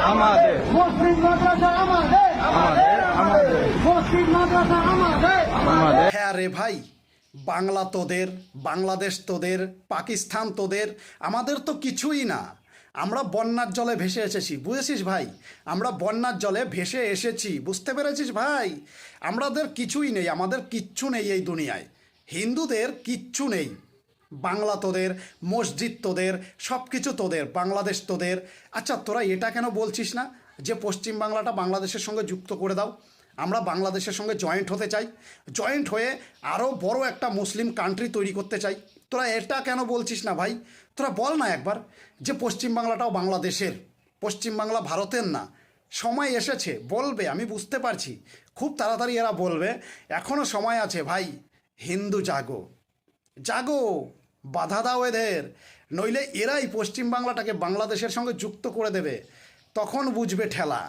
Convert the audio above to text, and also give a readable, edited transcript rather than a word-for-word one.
আমাদের মসজিদ মাদ্রাসা আমাদের আমাদের আমাদের মসজিদ মাদ্রাসা আমাদের আমাদের হ্যাঁ রে ভাই, বাংলা তোদের, বাংলাদেশ তোদের, পাকিস্তান তোদের, আমাদের তো কিছুই না। আমরা বন্যার জলে ভেসে এসেছি, বুঝেছিস ভাই? আমরা বন্যার জলে ভেসে এসেছি, বুঝতে পেরেছিস ভাই? আমাদের কিছুই নেই, আমাদের কিচ্ছু নেই এই দুনিয়ায়। হিন্দুদের কিচ্ছু নেই। বাংলা তোদের, মসজিদ তোদের, সব কিছু তোদের, বাংলাদেশ তোদের। আচ্ছা, তোরা এটা কেন বলছিস না যে পশ্চিম বাংলাটা বাংলাদেশের সঙ্গে যুক্ত করে দাও? আমরা বাংলাদেশের সঙ্গে জয়েন্ট হতে চাই, জয়েন্ট হয়ে আরও বড় একটা মুসলিম কান্ট্রি তৈরি করতে চাই। তোরা এটা কেন বলছিস না ভাই? তোরা বল না একবার যে পশ্চিম বাংলাটাও বাংলাদেশের, পশ্চিম বাংলা ভারতের না। সময় এসেছে, বলবে, আমি বুঝতে পারছি, খুব তাড়াতাড়ি এরা বলবে। এখনও সময় আছে ভাই। হিন্দু জাগো, জাগো, বাধা দাও এদের, নইলে এরাই পশ্চিম বাংলাটাকে বাংলাদেশের সঙ্গে যুক্ত করে দেবে। তখন বুঝবে ঠেলা।